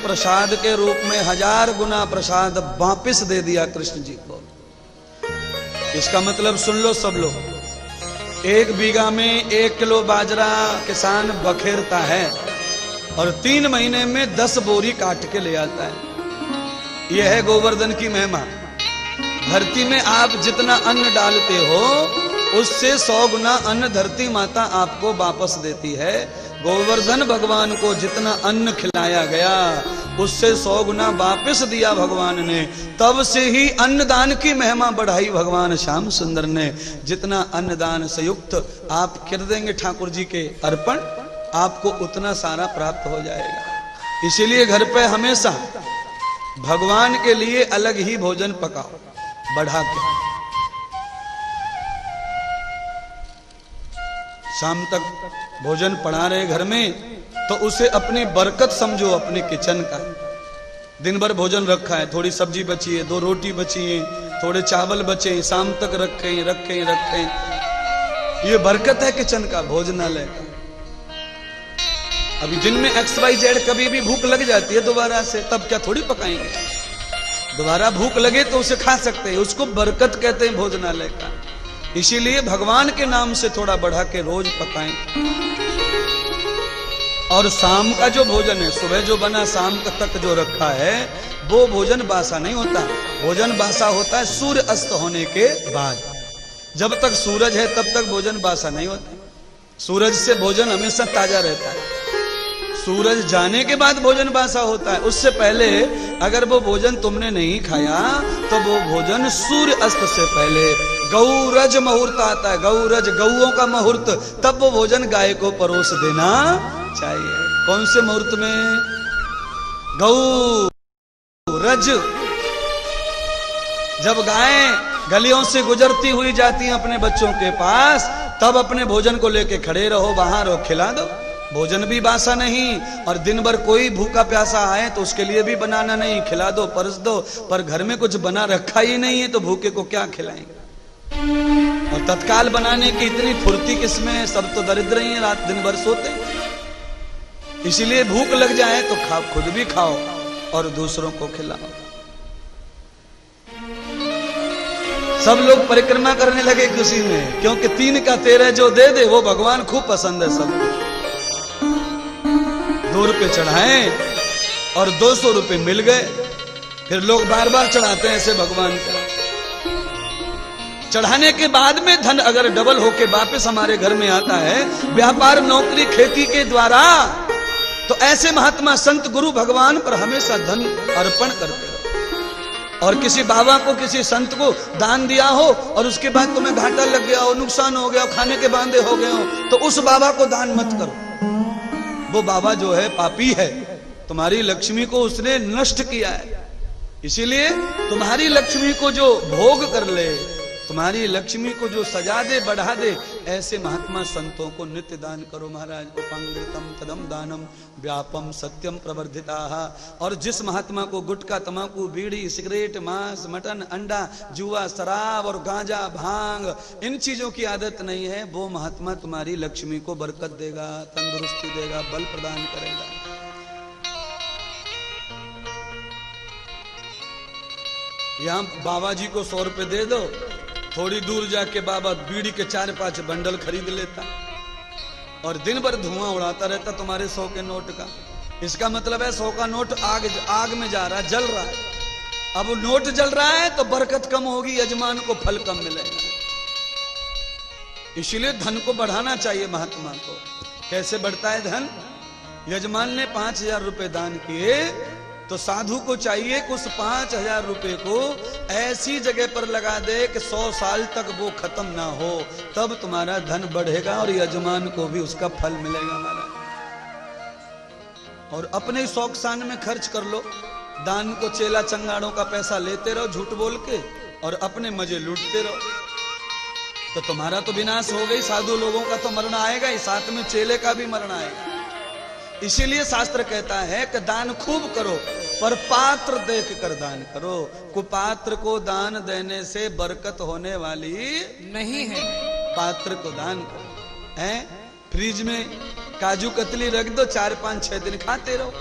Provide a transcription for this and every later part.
प्रसाद के रूप में 1000 गुना प्रसाद वापिस दे दिया कृष्ण जी को। इसका मतलब सुन लो सब लोग, 1 बीघा में 1 किलो बाजरा किसान बखेरता है और 3 महीने में 10 बोरी काट के ले आता है। यह है गोवर्धन की महिमा। धरती में आप जितना अन्न डालते हो उससे 100 गुना अन्न धरती माता आपको वापस देती है। गोवर्धन भगवान को जितना अन्न खिलाया गया उससे 100 गुना वापस दिया भगवान ने। तब से ही अन्नदान की महिमा बढ़ाई भगवान श्याम सुंदर ने। जितना अन्नदान से युक्त आप कर देंगे ठाकुर जी के अर्पण, आपको उतना सारा प्राप्त हो जाएगा। इसीलिए घर पे हमेशा भगवान के लिए अलग ही भोजन पकाओ बढ़ा के। शाम तक भोजन पड़ा रहे घर में तो उसे अपनी बरकत समझो। अपने किचन का दिन भर भोजन रखा है, थोड़ी सब्जी बची है, 2 रोटी बची है, थोड़े चावल बचे हैं, शाम तक रखें। ये बरकत है किचन का, भोजनालय का। अभी दिन में XYZ कभी भी भूख लग जाती है दोबारा से, तब क्या थोड़ी पकाएंगे। दोबारा भूख लगे तो उसे खा सकते हैं, उसको बरकत कहते हैं भोजनालय का। इसीलिए भगवान के नाम से थोड़ा बढ़ा के रोज पकाएं। और शाम का जो भोजन है, सुबह जो बना शाम तक जो रखा है, वो भोजन बासा नहीं होता। भोजन बासा होता है सूर्य अस्त होने के बाद। जब तक सूरज है तब तक भोजन बासा नहीं होता। सूरज से भोजन हमेशा ताजा रहता है। सूरज जाने के बाद भोजन बासा होता है। उससे पहले अगर वो भोजन तुमने नहीं खाया तो वो भोजन सूर्य अस्त से पहले, गौरज मुहूर्त आता है, गौरज गौओं का मुहूर्त, तब वो भोजन गाय को परोस देना चाहिए। कौन से मुहूर्त में? गौरज। जब गाय गलियों से गुजरती हुई जाती है अपने बच्चों के पास, तब अपने भोजन को लेके खड़े रहो, बाहर हो, खिला दो। भोजन भी बासा नहीं। और दिन भर कोई भूखा प्यासा आए तो उसके लिए भी बनाना नहीं, खिला दो, परस दो। पर घर में कुछ बना रखा ही नहीं है तो भूखे को क्या खिलाएंगे। और तत्काल बनाने की इतनी फुर्ती किसमें है? सब तो दरिद्र ही है, रात दिन भर सोते हैं। इसीलिए भूख लग जाए तो खाओ, खुद भी खाओ और दूसरों को खिलाओ। सब लोग परिक्रमा करने लगे खुशी में, क्योंकि 3 का 13 जो दे दे वो भगवान खूब पसंद है सबको। 2 रुपए चढ़ाए और 200 रुपए मिल गए। फिर लोग बार बार चढ़ाते हैं ऐसे भगवान का। चढ़ाने के बाद में धन अगर डबल होके वापस हमारे घर में आता है, व्यापार, नौकरी, खेती के द्वारा, तो ऐसे महात्मा संत गुरु भगवान पर हमेशा धन अर्पण करते रहो। और किसी बाबा को, किसी संत को दान दिया हो और उसके बाद तुम्हें घाटा लग गया हो, नुकसान हो गया हो, खाने के बांधे हो गए हो, तो उस बाबा को दान मत करो। वो बाबा जो है पापी है, तुम्हारी लक्ष्मी को उसने नष्ट किया है। इसीलिए तुम्हारी लक्ष्मी को जो भोग कर ले, तुम्हारी लक्ष्मी को जो सजा दे, बढ़ा दे, ऐसे महात्मा संतों को नित्य दान करो महाराज। उपंगृतम तदम दानम व्यापम सत्यम प्रवर्धिता। और जिस महात्मा को गुटखा, तमाकू, बीड़ी, सिगरेट, मांस, मटन, अंडा, जुआ, शराब और गांजा, भांग, इन चीजों की आदत नहीं है, वो महात्मा तुम्हारी लक्ष्मी को बरकत देगा, तंदुरुस्ती देगा, बल प्रदान करेगा। यहां बाबा जी को 100 रुपए दे दो, थोड़ी दूर जाके बाबा बीड़ी के 4-5 बंडल खरीद लेता और दिन भर धुआं उड़ाता रहता तुम्हारे 100 के नोट का। इसका मतलब है 100 का नोट आग में जा रहा है, जल रहा है। अब नोट जल रहा है तो बरकत कम होगी, यजमान को फल कम मिलेगा। इसलिए धन को बढ़ाना चाहिए महात्मा को। कैसे बढ़ता है धन? यजमान ने 5000 रुपए दान किए तो साधु को चाहिए कि उस 5000 रुपए को ऐसी जगह पर लगा दे कि 100 साल तक वो खत्म ना हो, तब तुम्हारा धन बढ़ेगा और यजमान को भी उसका फल मिलेगा महाराज। और अपने शौक शान में खर्च कर लो। दान को चेला चंगाड़ों का पैसा लेते रहो झूठ बोल के और अपने मजे लूटते रहो, तो तुम्हारा तो विनाश हो गई। साधु लोगों का तो मरण आएगा ही, साथ में चेले का भी मरण आएगा। इसीलिए शास्त्र कहता है कि दान खूब करो पर पात्र देख कर दान करो। कुपात्र को दान देने से बरकत होने वाली नहीं है। पात्र को दान करो। हैं फ्रिज में काजू कतली रख दो, 4, 5, 6 दिन खाते रहो।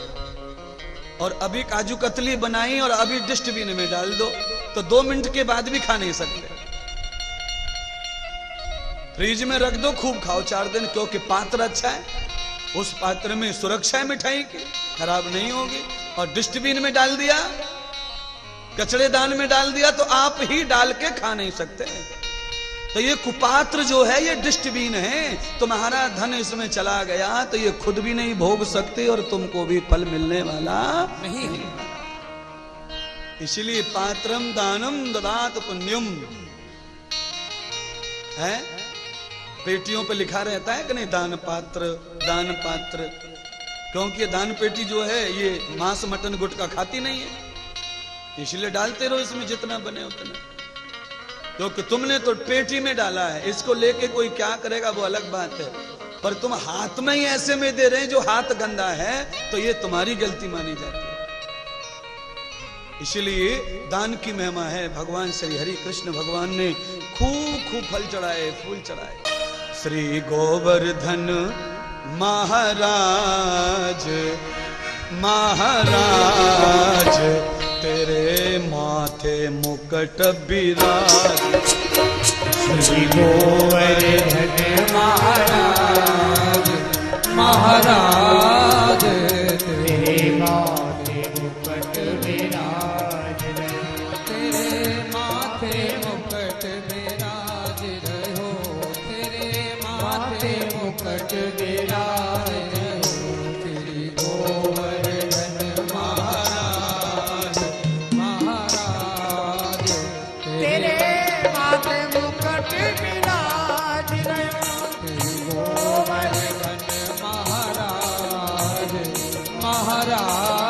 और अभी काजू कतली बनाई और अभी डस्टबिन में डाल दो, तो 2 मिनट के बाद भी खा नहीं सकते। फ्रिज में रख दो, खूब खाओ 4 दिन, क्योंकि पात्र अच्छा है, उस पात्र में सुरक्षा है मिठाई की, खराब नहीं होगी। और डस्टबिन में डाल दिया, कचड़ेदान में डाल दिया, तो आप ही डाल के खा नहीं सकते। तो ये कुपात्र जो है ये डस्टबिन है, तुम्हारा धन इसमें चला गया तो ये खुद भी नहीं भोग सकते और तुमको भी फल मिलने वाला नहीं है। इसलिए पात्रम दानम ददात पुण्यम है, पेटियों पे लिखा रहता है कि नहीं, दान पात्र दान पात्र, क्योंकि दान पेटी जो है ये मांस मटन गुटखा खाती नहीं है, इसलिए डालते रहो इसमें जितना बने उतना, क्योंकि तुमने तो पेटी में डाला है, इसको लेके कोई क्या करेगा वो अलग बात है, पर तुम हाथ में ही ऐसे में दे रहे हैं जो हाथ गंदा है, तो ये तुम्हारी गलती मानी जाती है। इसलिए दान की महिमा है। भगवान श्री हरि कृष्ण भगवान ने खूब खूब फल चढ़ाए, फूल चढ़ाए। श्री गोवर्धन महाराज महाराज तेरे माथे मुकुट विराज। श्री गोवर्धन महाराज महाराज तेरे माथे मुकुट विराज, तेरे माथे मुकुट विराज रहो, तेरे माथे मुकुट विराज रहो। श्री गोवर्धन महाराज महाराज तेरे माथे मुकुट विराज रहो। श्री गोवर्धन महाराज महाराज